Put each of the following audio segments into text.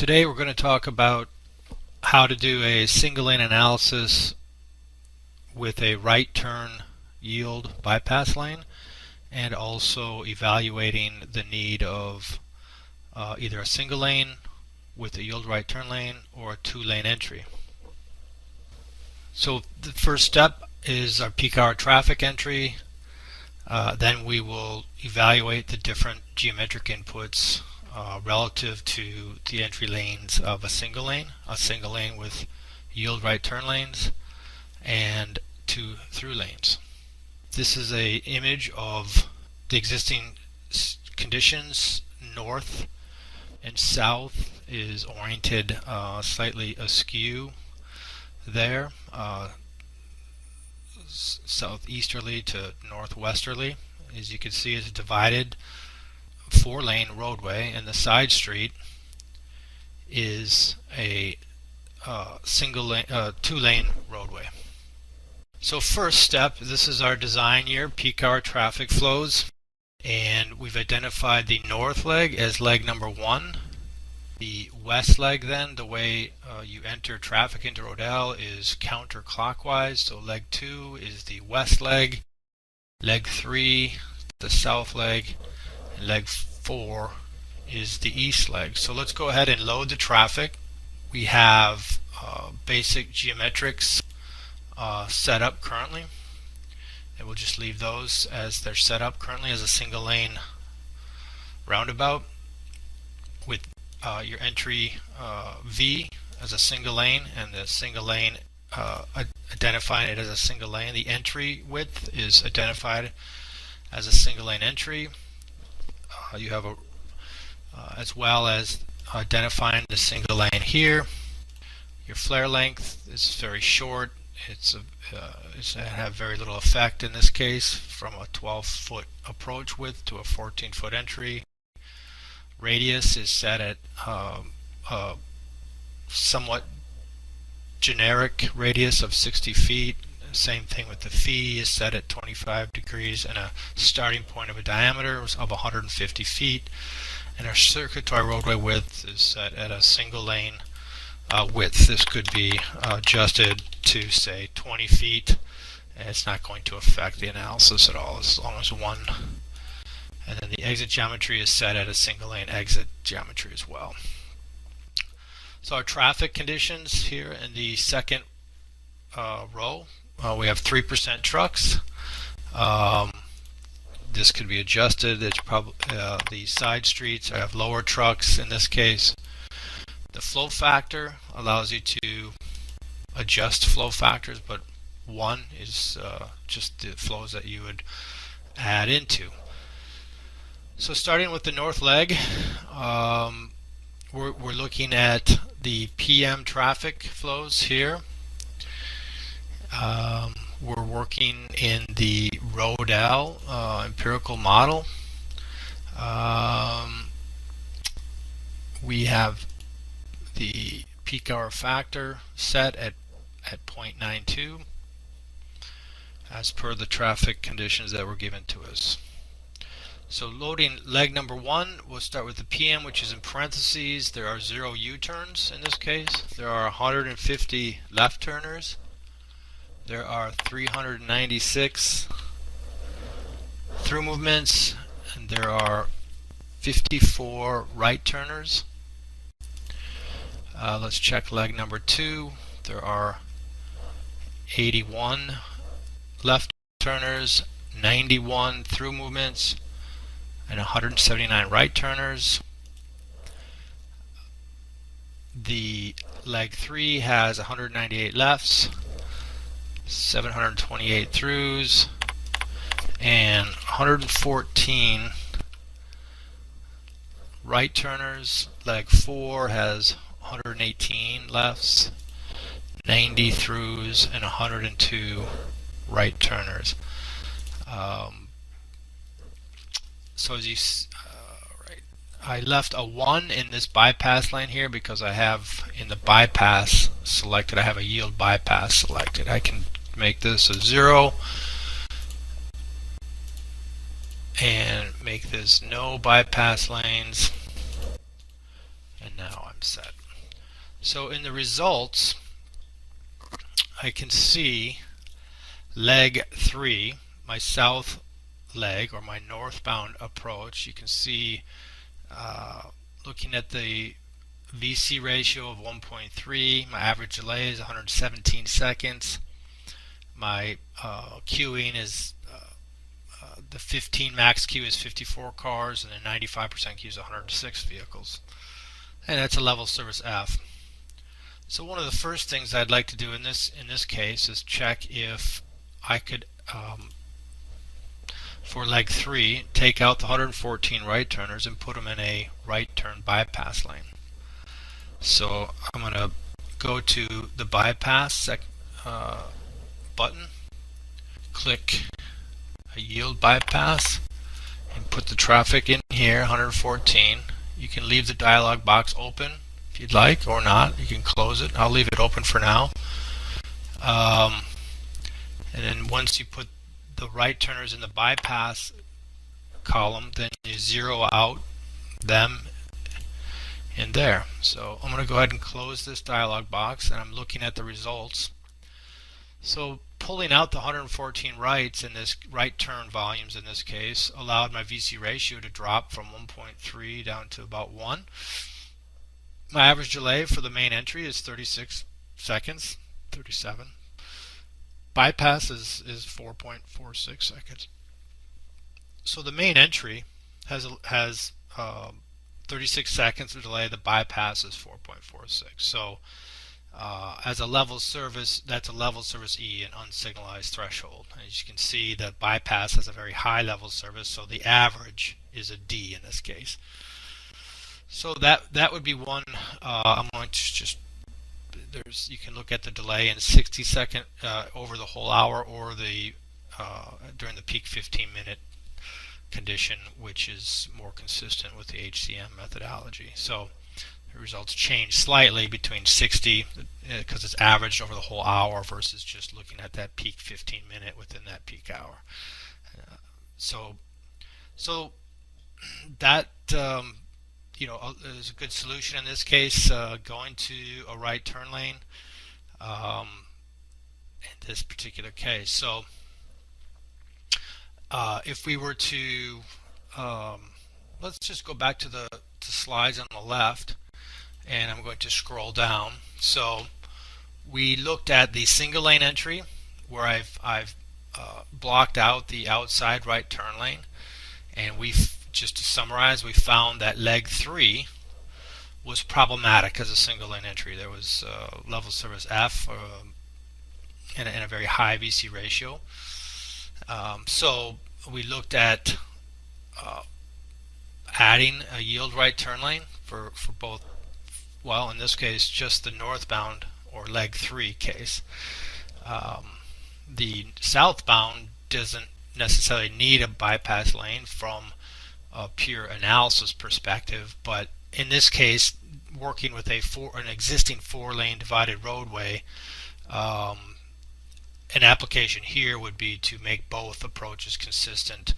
Today we're going to talk about how to do a single lane analysis with a right turn yield bypass lane, and also evaluating the need of either a single lane with a yield right turn lane or a two-lane entry. So the first step is our peak hour traffic entry. Then we will evaluate the different geometric inputs relative to the entry lanes of a single lane with yield right turn lanes, and two through lanes. This is an image of the existing conditions. North and south is oriented slightly askew there, southeasterly to northwesterly. As you can see, it's a divided four-lane roadway, and the side street is a two-lane roadway. So first step, this is our design year, peak hour traffic flows, and we've identified the north leg as leg number 1. The west leg, then, the way you enter traffic into Rodel is counterclockwise. So leg 2 is the west leg, leg 3 the south leg, and leg 4 is the east leg. So let's go ahead and load the traffic. We have basic geometrics set up currently, and we'll just leave those as they're set up currently as a single lane roundabout with your entry V as a single lane, and the single lane identifying it as a single lane. The entry width is identified as a single lane entry. You have a as well as identifying the single lane here. Your flare length is very short. It's have very little effect in this case, from a 12-foot approach width to a 14-foot entry. Radius is set at somewhat generic radius of 60 feet. Same thing with the phi is set at 25 degrees, and a starting point of a diameter of 150 feet. And our circuitory roadway width is set at a single lane width. This could be adjusted to, say, 20 feet, and it's not going to affect the analysis at all, as long as one. And then the exit geometry is set at a single lane exit geometry as well. So our traffic conditions here in the second row, we have 3% trucks. This could be adjusted. It's probably the side streets have lower trucks in this case. The flow factor allows you to adjust flow factors, but 1 is just the flows that you would add into. So starting with the north leg, we're looking at the PM traffic flows here. We're working in the Rodel empirical model. We have the peak hour factor set at 0.92 as per the traffic conditions that were given to us. So loading leg number 1, we'll start with the PM, which is in parentheses. There are 0 U-turns in this case. There are 150 left turners. There are 396 through movements, and there are 54 right turners. Let's check leg number 2. There are 81 left turners, 91 through movements, and 179 right turners. The leg 3 has 198 lefts, 728 throughs, and 114 right turners. Leg 4 has 118 lefts, 90 throughs, and 102 right turners. So as you I left a 1 in this bypass lane here because I have in the bypass selected, I have a yield bypass selected. I can make this a 0 and make this no bypass lanes, and now I'm set. So in the results, I can see leg 3, my south leg, or my northbound approach. You can see looking at the VC ratio of 1.3, my average delay is 117 seconds. My queuing is the 15 max queue is 54 cars, and the 95% queue is 106 vehicles. And that's a level service F. So one of the first things I'd like to do in this case is check if I could, for leg 3, take out the 114 right turners and put them in a right turn bypass lane. So I'm going to go to the bypass button, click a yield bypass, and put the traffic in here, 114. You can leave the dialog box open if you'd like, or not. You can close it. I'll leave it open for now. And then once you put the right turners in the bypass column, then you zero out them in there. So I'm going to go ahead and close this dialog box, and I'm looking at the results. So pulling out the 114 rights in this right turn volumes in this case allowed my VC ratio to drop from 1.3 down to about 1. My average delay for the main entry is 36 seconds, 37. Bypass is 4.46 seconds. So the main entry has 36 seconds of delay. The bypass is 4.46. So as a level service, that's a level service E, an unsignalized threshold. As you can see, the bypass has a very high level service, so the average is a D in this case. So that would be one. I'm going to just you can look at the delay in 60 second over the whole hour, or the during the peak 15-minute condition, which is more consistent with the HCM methodology. So the results change slightly between 60, because it's averaged over the whole hour, versus just looking at that peak 15-minute within that peak hour. So that is a good solution in this case, going to a right turn lane in this particular case. So if we were to let's just go back to the slides on the left, and I'm going to scroll down. So we looked at the single lane entry, where I've blocked out the outside right turn lane, and just to summarize, we found that leg 3 was problematic as a single lane entry. There was level service F and a very high VC ratio. So we looked at adding a yield right turn lane for both, well, in this case, just the northbound or leg 3 case. The southbound doesn't necessarily need a bypass lane from a pure analysis perspective, but in this case, working with an existing 4-lane divided roadway, an application here would be to make both approaches consistent,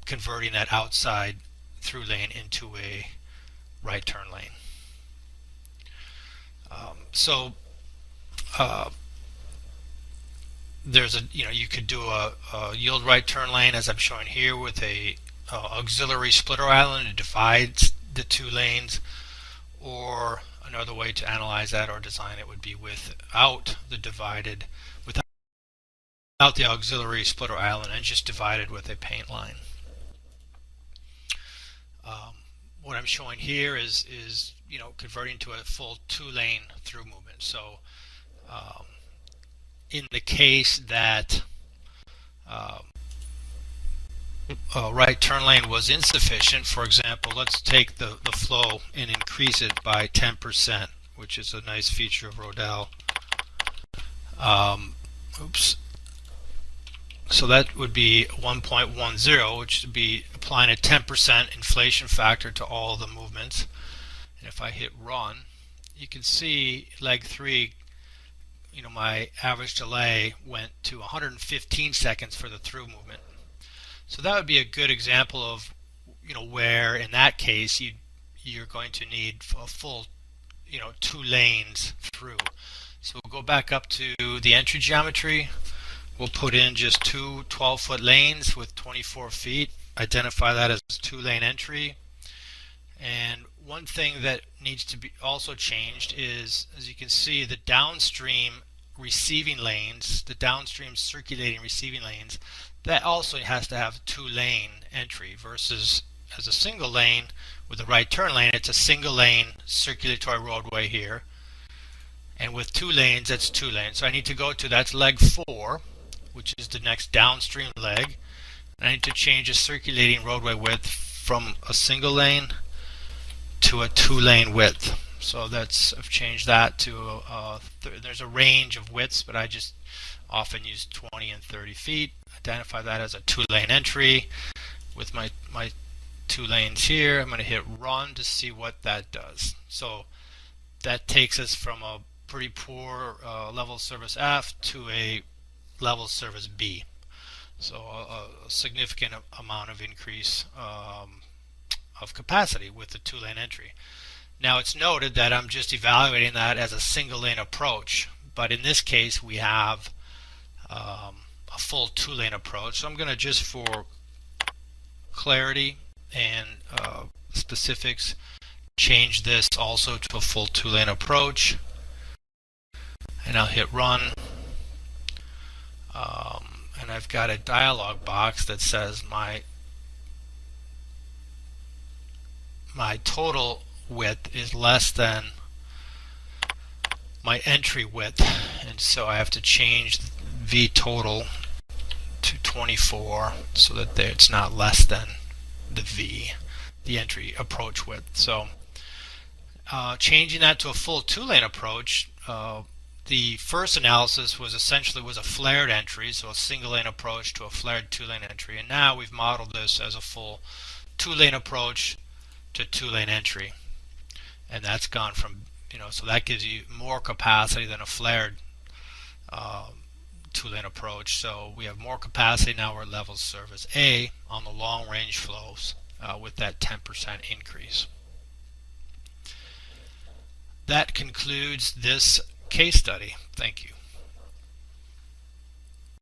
converting that outside through lane into a right turn lane. There's you could do a yield right turn lane, as I'm showing here, with a auxiliary splitter island. It divides the 2 lanes, or another way to analyze that or design it would be without the auxiliary splitter island, and just divided with a paint line. What I'm showing here is converting to a full 2-lane through movement. So in the case that right turn lane was insufficient, for example, let's take the flow and increase it by 10%, which is a nice feature of Rodel. So that would be 1.10, which would be applying a 10% inflation factor to all the movements. And if I hit run, you can see leg 3, my average delay went to 115 seconds for the through movement. So that would be a good example of where in that case you you're going to need a full, 2 lanes through. So we'll go back up to the entry geometry. We'll put in just two 12-foot lanes with 24 feet. Identify that as a 2-lane entry. And one thing that needs to be also changed is, as you can see, the downstream receiving lanes, the downstream circulating receiving lanes, that also has to have a 2-lane entry versus as a single lane with a right turn lane. It's a single lane circulatory roadway here, and with 2 lanes, that's 2 lanes. So I need to go to, that's leg 4, which is the next downstream leg. I need to change the circulating roadway width from a single lane to a 2-lane width. So I've changed that to there's a range of widths, but I just often use 20 and 30 feet. Identify that as a 2-lane entry with my 2 lanes here. I'm going to hit run to see what that does. So that takes us from a pretty poor level service F to a level service B. So a significant amount of increase of capacity with the 2-lane entry. Now it's noted that I'm just evaluating that as a single lane approach, but in this case we have a full 2-lane approach. So I'm going to, just for clarity and specifics, change this also to a full 2-lane approach, and I'll hit run. And I've got a dialog box that says my total width is less than my entry width, and so I have to change V total to 24 so that it's not less than the V, the entry approach width. So changing that to a full 2-lane approach, the first analysis was essentially a flared entry, so a single lane approach to a flared 2-lane entry, and now we've modeled this as a full 2-lane approach to 2-lane entry, and that's gone from, so that gives you more capacity than a flared 2-lane approach. So we have more capacity now. We're level service A on the long range flows with that 10% increase. That concludes this case study. Thank you.